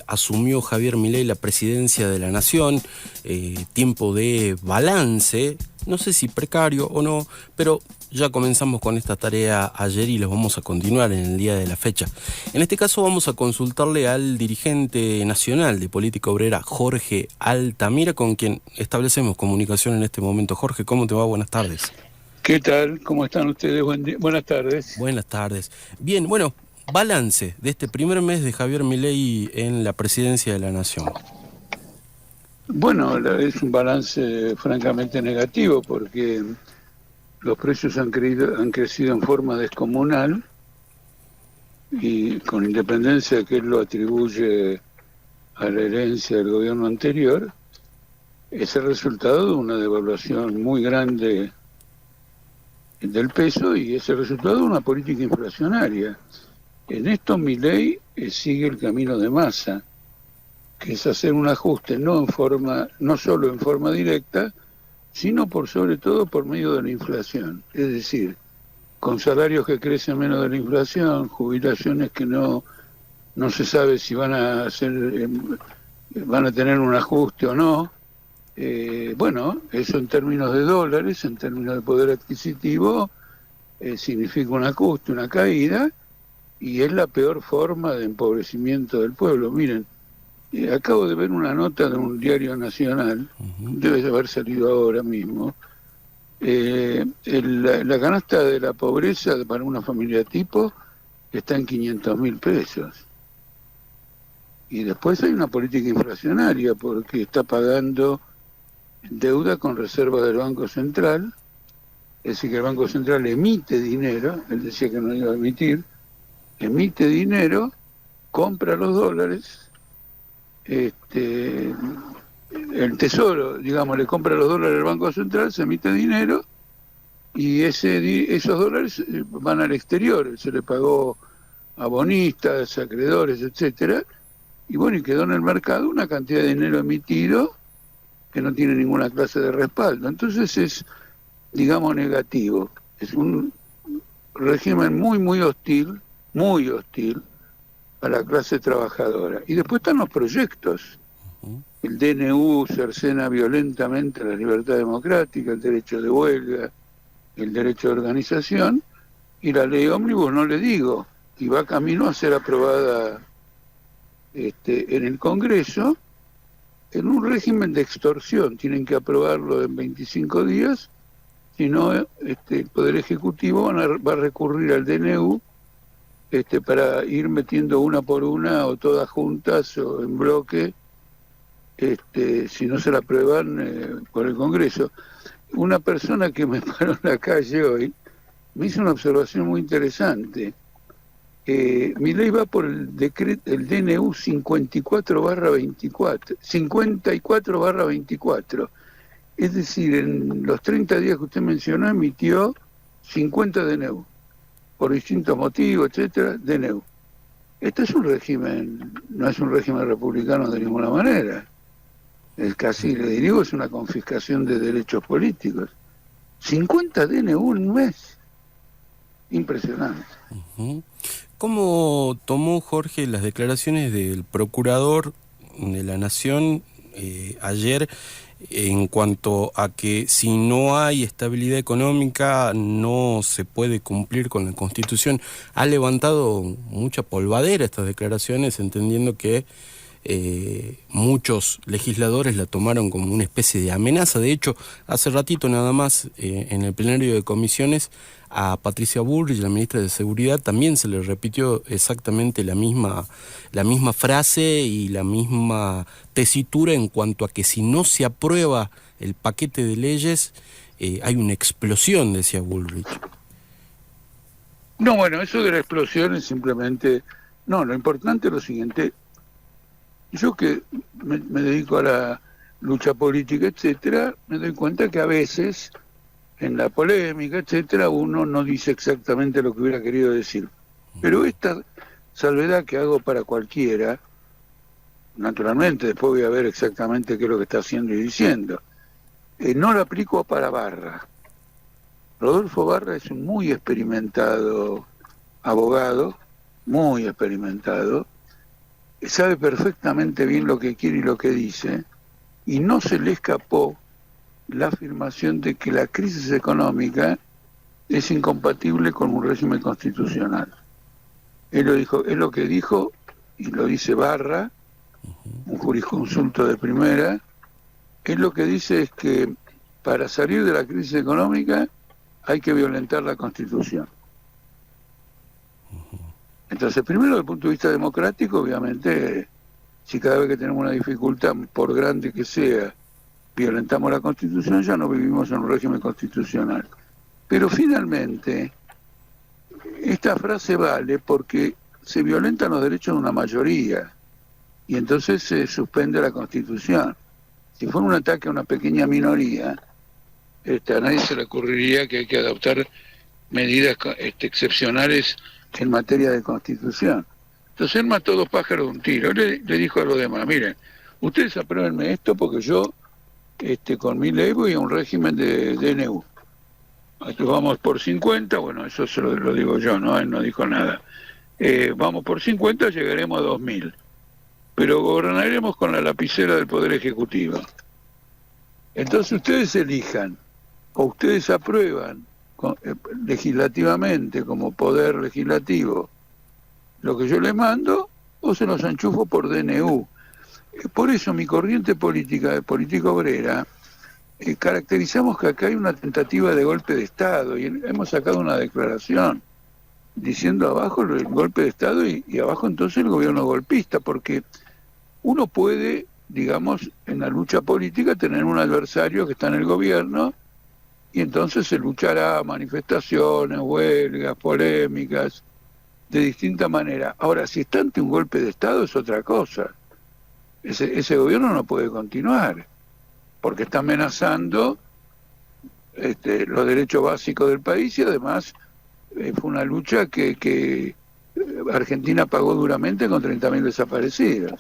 asumió Javier Milei la presidencia de la Nación, tiempo de balance, no sé si precario o no, pero ya comenzamos con esta tarea ayer y los vamos a continuar en el día de la fecha. En este caso vamos a consultarle al dirigente nacional de Política Obrera, Jorge Altamira, con quien establecemos comunicación en este momento. Jorge, ¿cómo te va? Buenas tardes. ¿Qué tal? ¿Cómo están ustedes? Buenas tardes. Buenas tardes. Bien, bueno, balance de este primer mes de Javier Milei en la presidencia de la Nación. Bueno, es un balance francamente negativo porque los precios han crecido en forma descomunal y con independencia de que él lo atribuye a la herencia del gobierno anterior, es el resultado de una devaluación muy grande del peso y es el resultado de una política inflacionaria. En esto Milei sigue el camino de Massa, que es hacer un ajuste no solo en forma directa, sino sobre todo por medio de la inflación. Es decir, con salarios que crecen menos de la inflación, jubilaciones que no se sabe si van a tener un ajuste o no. Bueno, eso en términos de dólares, en términos de poder adquisitivo, significa un ajuste, una caída, y es la peor forma de empobrecimiento del pueblo. Miren, acabo de ver una nota de un diario nacional, debe de haber salido ahora mismo. La canasta de la pobreza para una familia tipo está en 500.000 pesos. Y después hay una política inflacionaria porque está pagando deuda con reserva del Banco Central, es decir, que el Banco Central emite dinero, él decía que no iba a emitir, emite dinero, compra los dólares, el Tesoro, digamos, le compra los dólares al Banco Central, se emite dinero y esos dólares van al exterior, se le pagó a bonistas, acreedores, etcétera, y bueno, y quedó en el mercado una cantidad de dinero emitido que no tiene ninguna clase de respaldo. Entonces es, digamos, negativo. Es un régimen muy hostil a la clase trabajadora. Y después están los proyectos. El DNU cercena violentamente la libertad democrática, el derecho de huelga, el derecho de organización, y la ley ómnibus no le digo, y va camino a ser aprobada en el Congreso, en un régimen de extorsión. Tienen que aprobarlo en 25 días, si no, el Poder Ejecutivo va a recurrir al DNU para ir metiendo una por una o todas juntas o en bloque, si no se la aprueban por el Congreso. Una persona que me paró en la calle hoy me hizo una observación muy interesante. Milei va por el DNU 54/24, es decir, en los 30 días que usted mencionó emitió 50 DNU, por distintos motivos, etcétera, DNU. Este es un régimen, no es un régimen republicano de ninguna manera, es casi, le digo, es una confiscación de derechos políticos. 50 DNU en un mes, impresionante. ¿Cómo tomó Jorge las declaraciones del procurador de la Nación ayer en cuanto a que si no hay estabilidad económica no se puede cumplir con la Constitución? Ha levantado mucha polvadera estas declaraciones, entendiendo que muchos legisladores la tomaron como una especie de amenaza. De hecho, hace ratito nada más en el plenario de comisiones a Patricia Bullrich, la ministra de Seguridad, también se le repitió exactamente la misma frase y la misma tesitura en cuanto a que si no se aprueba el paquete de leyes hay una explosión, decía Bullrich. No, bueno, eso de la explosión es simplemente... No, lo importante es lo siguiente. Yo que me dedico a la lucha política, etcétera, me doy cuenta que a veces en la polémica, etcétera, uno no dice exactamente lo que hubiera querido decir. Pero esta salvedad que hago para cualquiera, naturalmente después voy a ver exactamente qué es lo que está haciendo y diciendo, no la aplico para Barra. Rodolfo Barra es un muy experimentado abogado, muy experimentado, sabe perfectamente bien lo que quiere y lo que dice, y no se le escapó la afirmación de que la crisis económica es incompatible con un régimen constitucional. Él lo dijo, es lo que dijo, y lo dice Barra, un jurisconsulto de primera. Él lo que dice es que para salir de la crisis económica hay que violentar la Constitución. Entonces, primero, desde el punto de vista democrático, obviamente, si cada vez que tenemos una dificultad, por grande que sea, violentamos la Constitución, ya no vivimos en un régimen constitucional. Pero finalmente, esta frase vale porque se violentan los derechos de una mayoría y entonces se suspende la Constitución. Si fuera un ataque a una pequeña minoría, a nadie se le ocurriría que hay que adoptar medidas excepcionales en materia de Constitución. Entonces él mató dos pájaros de un tiro. Le dijo a los demás, miren, ustedes apruébenme esto porque yo con mi ley voy a un régimen de DNU. Vamos por 50, bueno, eso se lo digo yo, ¿no? Él no dijo nada. Vamos por 50, llegaremos a 2000. Pero gobernaremos con la lapicera del Poder Ejecutivo. Entonces ustedes elijan, o ustedes aprueban legislativamente, como poder legislativo, lo que yo les mando, o se los enchufo por DNU. Por eso mi corriente política, de política obrera, caracterizamos que acá hay una tentativa de golpe de Estado, y hemos sacado una declaración diciendo abajo el golpe de Estado y abajo entonces el gobierno golpista, porque uno puede, digamos, en la lucha política tener un adversario que está en el gobierno y entonces se luchará manifestaciones, huelgas, polémicas, de distinta manera. Ahora, si está ante un golpe de Estado es otra cosa. Ese gobierno no puede continuar, porque está amenazando los derechos básicos del país y además fue una lucha que Argentina pagó duramente con 30.000 desaparecidos.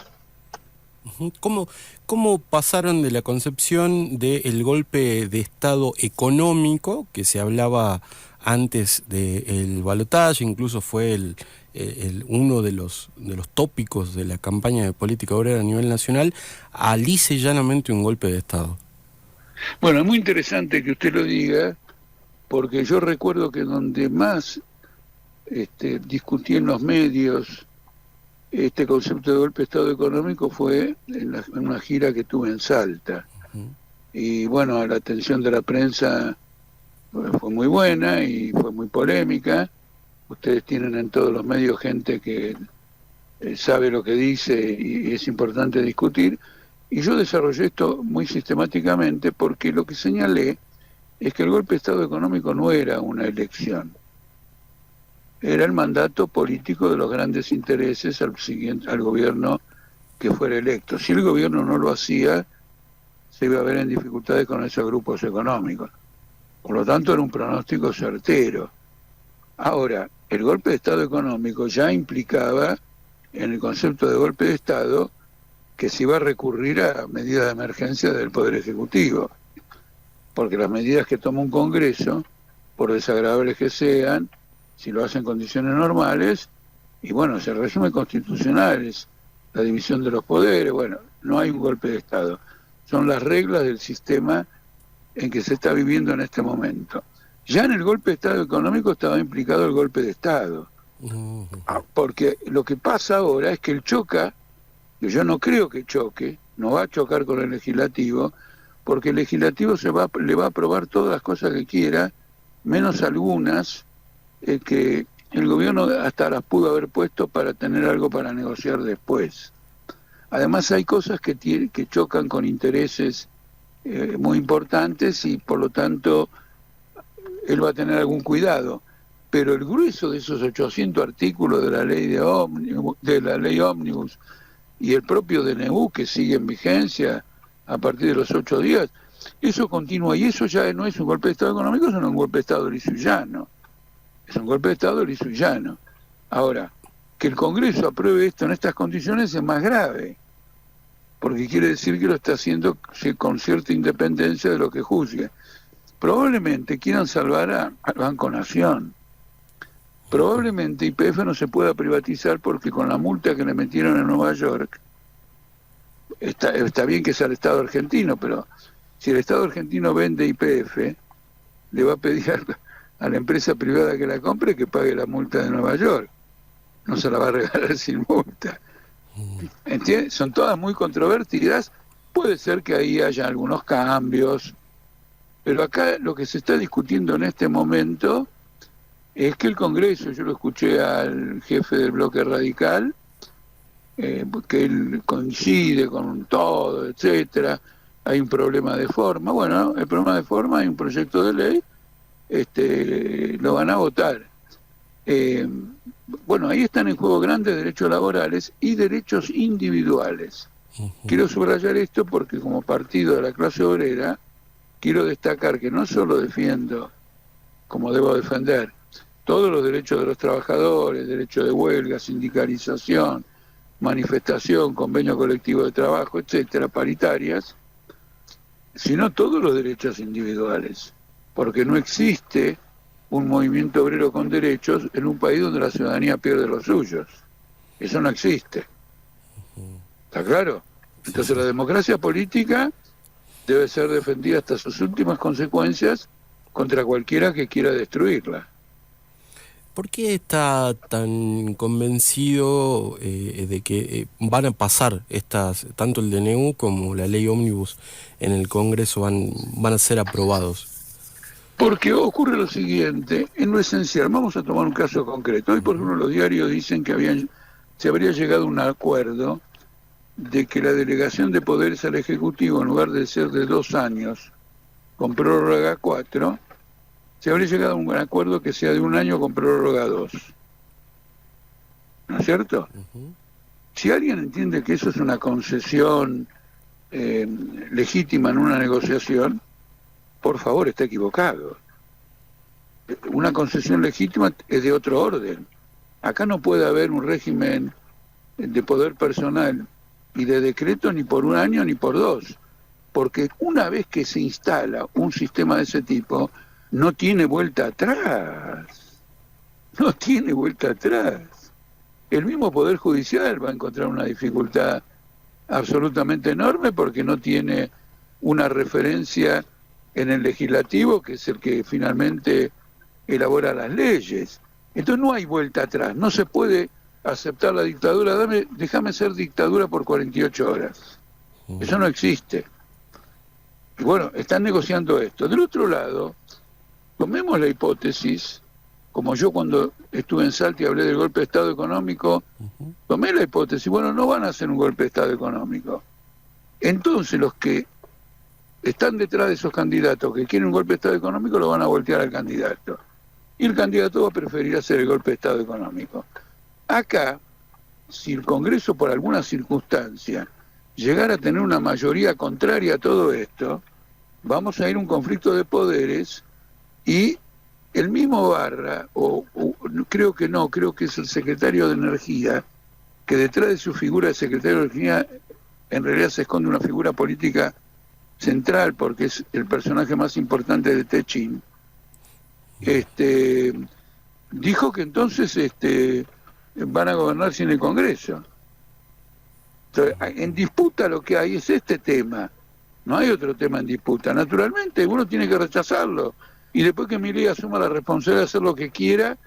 ¿Cómo pasaron de la concepción del golpe de Estado económico, que se hablaba antes del balotaje, incluso fue uno de los tópicos de la campaña de política obrera a nivel nacional, a lisa y llanamente un golpe de Estado? Bueno, es muy interesante que usted lo diga, porque yo recuerdo que donde más discutí en los medios este concepto de golpe de Estado económico fue en una gira que tuve en Salta. Y bueno, la atención de la prensa fue muy buena y fue muy polémica. Ustedes tienen en todos los medios gente que sabe lo que dice y es importante discutir. Y yo desarrollé esto muy sistemáticamente porque lo que señalé es que el golpe de Estado económico no era una elección. Era el mandato político de los grandes intereses al gobierno que fuera electo. Si el gobierno no lo hacía, se iba a ver en dificultades con esos grupos económicos. Por lo tanto, era un pronóstico certero. Ahora, el golpe de Estado económico ya implicaba, en el concepto de golpe de Estado, que se iba a recurrir a medidas de emergencia del Poder Ejecutivo. Porque las medidas que toma un Congreso, por desagradables que sean, si lo hacen en condiciones normales, y bueno, es el régimen constitucional, es la división de los poderes, bueno, no hay un golpe de Estado. Son las reglas del sistema en que se está viviendo en este momento. Ya en el golpe de Estado económico estaba implicado el golpe de Estado. Porque lo que pasa ahora es que él choca, que yo no creo que choque, no va a chocar con el legislativo, porque el legislativo le va a aprobar todas las cosas que quiera, menos algunas que el gobierno hasta las pudo haber puesto para tener algo para negociar después. Además hay cosas que chocan con intereses muy importantes y por lo tanto él va a tener algún cuidado. Pero el grueso de esos 800 artículos de la ley ómnibus y el propio DNU que sigue en vigencia a partir de los 8 días, eso continúa y eso ya no es un golpe de Estado económico, sino un golpe de Estado liso y llano. Es un golpe de Estado liso y llano. Ahora, que el Congreso apruebe esto en estas condiciones es más grave, porque quiere decir que lo está haciendo con cierta independencia de lo que juzgue. Probablemente quieran salvar al Banco Nación, Probablemente YPF no se pueda privatizar porque con la multa que le metieron en Nueva York, está bien que sea el Estado argentino, pero si el Estado argentino vende YPF, le va a pedir a la empresa privada que la compre que pague la multa de Nueva York. No se la va a regalar sin multa. ¿Entiendes? Son todas muy controvertidas. Puede ser que ahí haya algunos cambios, pero acá lo que se está discutiendo en este momento es que el Congreso, yo lo escuché al jefe del bloque radical, que él coincide con todo, etcétera, hay un problema de forma. Bueno, el problema de forma, hay un proyecto de ley, lo van a votar. Bueno, ahí están en juego grandes derechos laborales y derechos individuales. Quiero subrayar esto porque como partido de la clase obrera, quiero destacar que no solo defiendo, como debo defender, todos los derechos de los trabajadores, derecho de huelga, sindicalización, manifestación, convenio colectivo de trabajo, etcétera, paritarias, sino todos los derechos individuales, porque no existe un movimiento obrero con derechos en un país donde la ciudadanía pierde los suyos. Eso no existe. ¿Está claro? Entonces la democracia política debe ser defendida hasta sus últimas consecuencias contra cualquiera que quiera destruirla. ¿Por qué está tan convencido de que van a pasar tanto el DNU como la ley ómnibus en el Congreso van a ser aprobados? Porque ocurre lo siguiente, en lo esencial, vamos a tomar un caso concreto. Hoy, por ejemplo, los diarios dicen que se habría llegado a un acuerdo de que la delegación de poderes al Ejecutivo, en lugar de ser de 2 años, con prórroga 4, se habría llegado a un acuerdo que sea de 1 año con prórroga 2. ¿No es cierto? Si alguien entiende que eso es una concesión legítima en una negociación, por favor, está equivocado. Una concesión legítima es de otro orden. Acá no puede haber un régimen de poder personal y de decreto ni por 1 año ni por 2, porque una vez que se instala un sistema de ese tipo, no tiene vuelta atrás. No tiene vuelta atrás. El mismo Poder Judicial va a encontrar una dificultad absolutamente enorme porque no tiene una referencia en el legislativo, que es el que finalmente elabora las leyes. Entonces no hay vuelta atrás, no se puede aceptar la dictadura, déjame ser dictadura por 48 horas. Eso no existe. Y bueno, están negociando esto. Del otro lado, tomemos la hipótesis, como yo cuando estuve en Salta y hablé del golpe de Estado económico, tomé la hipótesis, bueno, no van a hacer un golpe de Estado económico. Entonces los que están detrás de esos candidatos que quieren un golpe de Estado económico lo van a voltear al candidato. Y el candidato va a preferir hacer el golpe de Estado económico. Acá, si el Congreso por alguna circunstancia llegara a tener una mayoría contraria a todo esto, vamos a ir a un conflicto de poderes y el mismo Barra, creo que no, creo que es el secretario de Energía, que detrás de su figura de secretario de Energía en realidad se esconde una figura política central porque es el personaje más importante de Techín, dijo que entonces van a gobernar sin el Congreso. Entonces, en disputa lo que hay es este tema, no hay otro tema en disputa. Naturalmente uno tiene que rechazarlo y después que Milei asuma la responsabilidad de hacer lo que quiera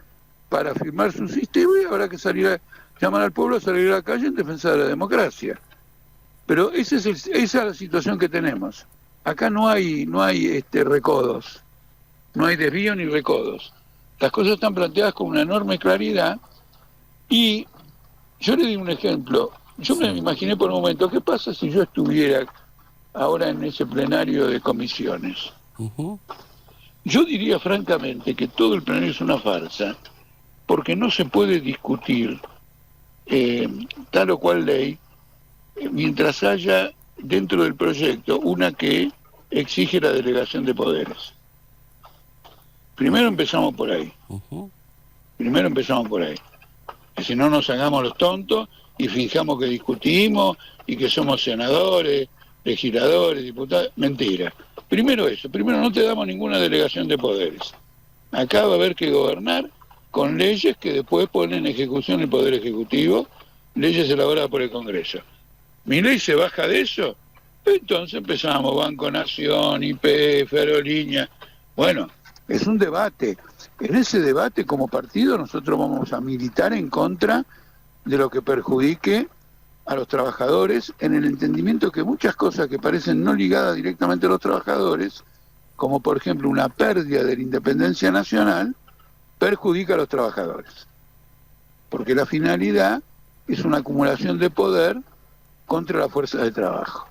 para firmar su sistema, y habrá que llamar al pueblo a salir a la calle en defensa de la democracia. Pero esa es la situación que tenemos. Acá no hay recodos, no hay desvío ni recodos. Las cosas están planteadas con una enorme claridad y yo le di un ejemplo. Yo me imaginé por un momento, ¿qué pasa si yo estuviera ahora en ese plenario de comisiones? Yo diría francamente que todo el plenario es una farsa, porque no se puede discutir tal o cual ley mientras haya dentro del proyecto una que exige la delegación de poderes. Primero empezamos por ahí. Que si no nos hagamos los tontos y fijamos que discutimos y que somos senadores, legisladores, diputados. Mentira. Primero eso. Primero no te damos ninguna delegación de poderes. Acá va a haber que gobernar con leyes que después ponen en ejecución el Poder Ejecutivo, leyes elaboradas por el Congreso. Milei se baja de eso, entonces empezamos Banco Nación, YPF, Aerolínea. Bueno, es un debate. En ese debate, como partido, nosotros vamos a militar en contra de lo que perjudique a los trabajadores, en el entendimiento que muchas cosas que parecen no ligadas directamente a los trabajadores, como por ejemplo una pérdida de la independencia nacional, perjudica a los trabajadores. Porque la finalidad es una acumulación de poder contra la fuerza de trabajo.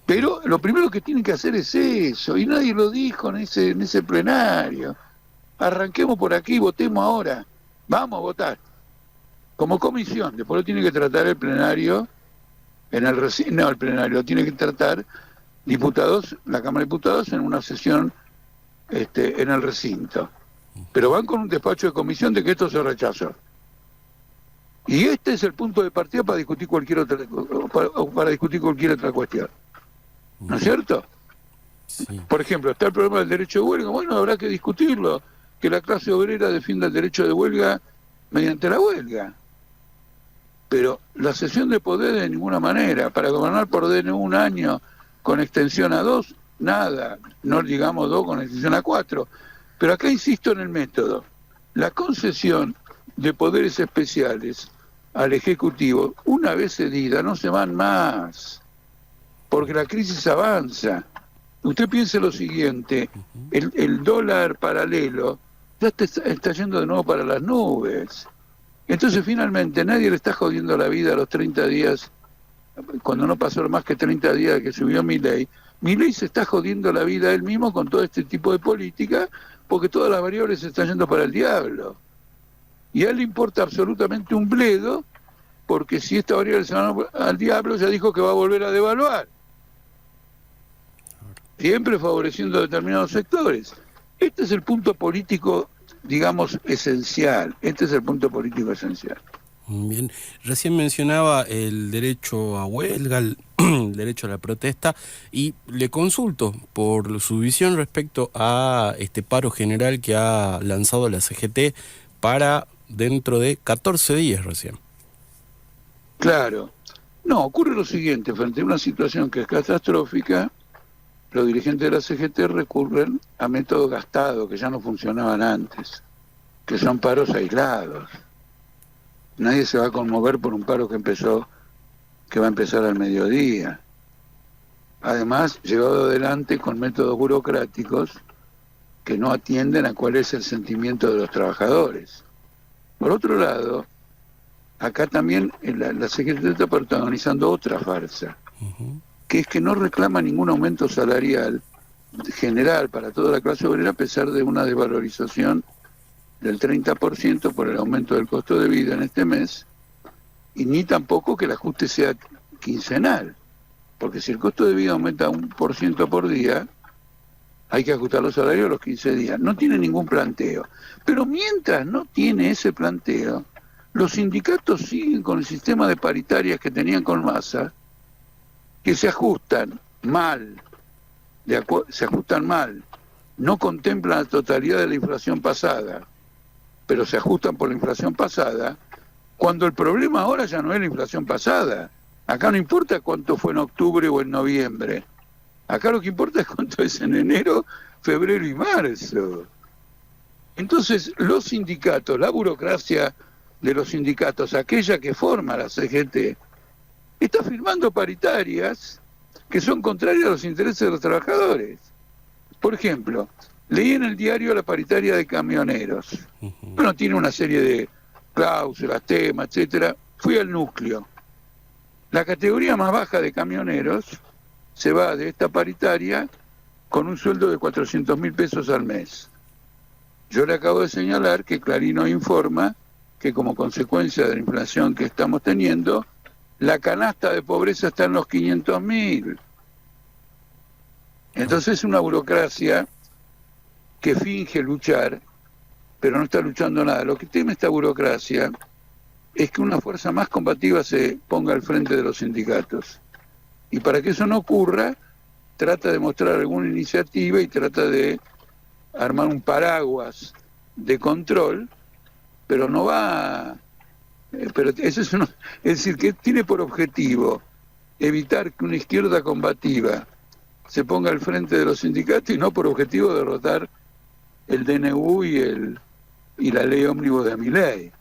Pero lo primero que tienen que hacer es eso, y nadie lo dijo en ese plenario. Arranquemos por aquí, votemos ahora. Vamos a votar. Como comisión, después lo tiene que tratar el plenario, el plenario lo tiene que tratar diputados, la Cámara de Diputados en una sesión en el recinto. Pero van con un despacho de comisión de que esto se rechazó. Y este es el punto de partida para discutir cualquier otra cuestión. ¿No es cierto? Sí. Por ejemplo, está el problema del derecho de huelga. Bueno, habrá que discutirlo, que la clase obrera defienda el derecho de huelga mediante la huelga. Pero la cesión de poder de ninguna manera, para gobernar por DNU un año con extensión a 2, nada, no digamos 2 con extensión a 4. Pero acá insisto en el método. La concesión de poderes especiales al Ejecutivo, una vez cedida, no se van más, porque la crisis avanza. Usted piense lo siguiente, el dólar paralelo ya está yendo de nuevo para las nubes. Entonces finalmente nadie le está jodiendo la vida a los 30 días, cuando no pasó más que 30 días que subió Milei. Milei se está jodiendo la vida él mismo con todo este tipo de política, porque todas las variables se están yendo para el diablo. Y a él le importa absolutamente un bledo, porque si esta variable se va al diablo, ya dijo que va a volver a devaluar. Siempre favoreciendo a determinados sectores. Este es el punto político, digamos, esencial. Este es el punto político esencial. Bien, recién mencionaba el derecho a huelga, el derecho a la protesta, y le consulto por su visión respecto a este paro general que ha lanzado la CGT para dentro de 14 días recién. Claro. No, ocurre lo siguiente, frente a una situación que es catastrófica, los dirigentes de la CGT recurren a métodos gastados que ya no funcionaban antes, que son paros aislados. Nadie se va a conmover por un paro que va a empezar al mediodía. Además, llevado adelante con métodos burocráticos que no atienden a cuál es el sentimiento de los trabajadores. Por otro lado, acá también la CGT está protagonizando otra farsa, que es que no reclama ningún aumento salarial general para toda la clase obrera a pesar de una desvalorización del 30% por el aumento del costo de vida en este mes, y ni tampoco que el ajuste sea quincenal, porque si el costo de vida aumenta 1% por día, hay que ajustar los salarios a los 15 días. No tiene ningún planteo. Pero mientras no tiene ese planteo, los sindicatos siguen con el sistema de paritarias que tenían con Massa, que se ajustan mal, no contemplan la totalidad de la inflación pasada, pero se ajustan por la inflación pasada, cuando el problema ahora ya no es la inflación pasada. Acá no importa cuánto fue en octubre o en noviembre. Acá lo que importa es cuánto es en enero, febrero y marzo. Entonces, los sindicatos, la burocracia de los sindicatos, aquella que forma la CGT, está firmando paritarias que son contrarias a los intereses de los trabajadores. Por ejemplo, leí en el diario la paritaria de camioneros. Bueno, tiene una serie de cláusulas, temas, etcétera. Fui al núcleo. La categoría más baja de camioneros se va de esta paritaria con un sueldo de 400.000 pesos al mes. Yo le acabo de señalar que Clarín hoy informa que como consecuencia de la inflación que estamos teniendo, la canasta de pobreza está en los 500.000. Entonces es una burocracia que finge luchar, pero no está luchando nada. Lo que teme esta burocracia es que una fuerza más combativa se ponga al frente de los sindicatos. Y para que eso no ocurra, trata de mostrar alguna iniciativa y trata de armar un paraguas de control pero no va... pero eso es, es decir, que tiene por objetivo evitar que una izquierda combativa se ponga al frente de los sindicatos y no por objetivo derrotar el DNU y la ley ómnibus de Milei.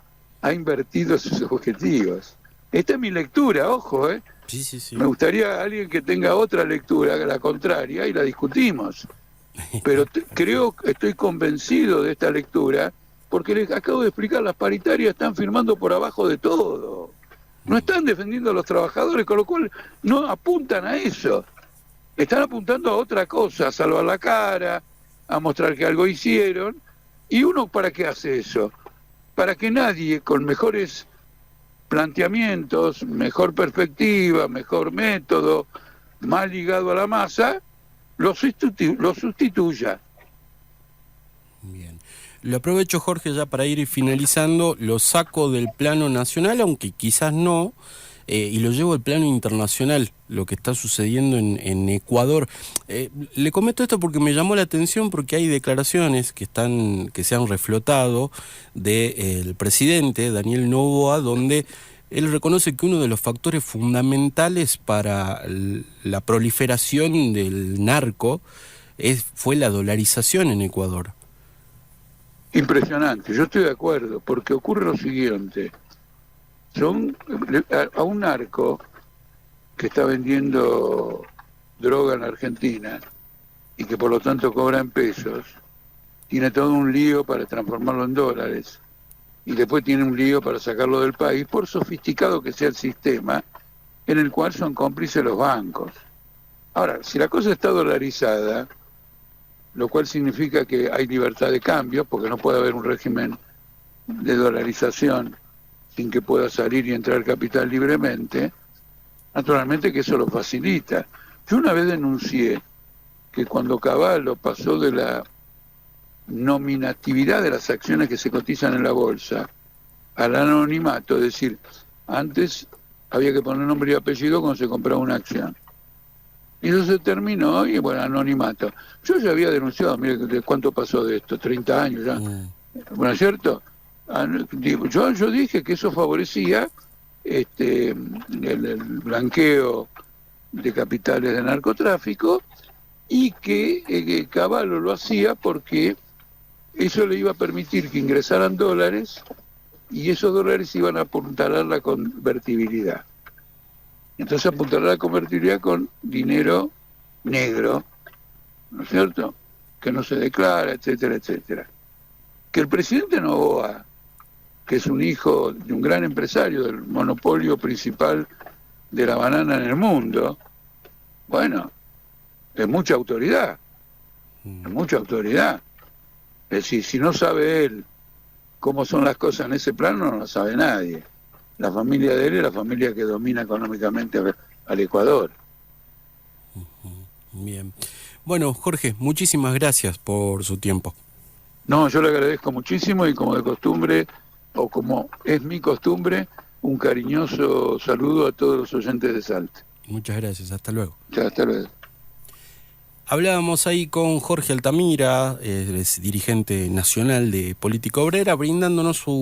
Ha invertido sus objetivos. Esta es mi lectura, ojo, ¿eh? Sí, sí, sí. Me gustaría alguien que tenga otra lectura, la contraria, y la discutimos. Pero estoy convencido de esta lectura, porque les acabo de explicar, las paritarias están firmando por abajo de todo. No están defendiendo a los trabajadores, con lo cual no apuntan a eso. Están apuntando a otra cosa, a salvar la cara, a mostrar que algo hicieron. ¿Y uno para qué hace eso? Para que nadie con mejores planteamientos, mejor perspectiva, mejor método, más ligado a la masa, lo sustituya. Bien. Lo aprovecho, Jorge, ya para ir finalizando, lo saco del plano nacional, aunque quizás no, y lo llevo al plano internacional, lo que está sucediendo en Ecuador. Le comento esto porque me llamó la atención, porque hay declaraciones que se han reflotado del presidente Daniel Noboa, donde él reconoce que uno de los factores fundamentales para la proliferación del narco fue la dolarización en Ecuador. Impresionante, yo estoy de acuerdo, porque ocurre lo siguiente. A un narco que está vendiendo droga en Argentina y que por lo tanto cobra en pesos, tiene todo un lío para transformarlo en dólares y después tiene un lío para sacarlo del país, por sofisticado que sea el sistema, en el cual son cómplices los bancos. Ahora, si la cosa está dolarizada, lo cual significa que hay libertad de cambio, porque no puede haber un régimen de dolarización sin que pueda salir y entrar capital libremente, naturalmente que eso lo facilita. Yo una vez denuncié que cuando Cavallo pasó de la nominatividad de las acciones que se cotizan en la bolsa al anonimato, es decir, antes había que poner nombre y apellido cuando se compraba una acción. Y eso se terminó y bueno, anonimato. Yo ya había denunciado, mire, ¿cuánto pasó de esto? 30 años ya. Bueno, ¿es cierto? Yo dije que eso favorecía el blanqueo de capitales de narcotráfico y que Cavallo lo hacía porque eso le iba a permitir que ingresaran dólares y esos dólares iban a apuntalar la convertibilidad. Entonces apuntalar la convertibilidad con dinero negro, ¿no es cierto?, que no se declara, etcétera, etcétera. Que el presidente Noboa, que es un hijo de un gran empresario del monopolio principal de la banana en el mundo, bueno, es mucha autoridad, es mucha autoridad. Es decir, si no sabe él cómo son las cosas en ese plano, no lo sabe nadie. La familia de él es la familia que domina económicamente al Ecuador. Bien. Bueno, Jorge, muchísimas gracias por su tiempo. No, yo le agradezco muchísimo y como de costumbre, o como es mi costumbre, un cariñoso saludo a todos los oyentes de Salta. Muchas gracias, hasta luego. Ya, hasta luego. Hablábamos ahí con Jorge Altamira, es dirigente nacional de Política Obrera, brindándonos su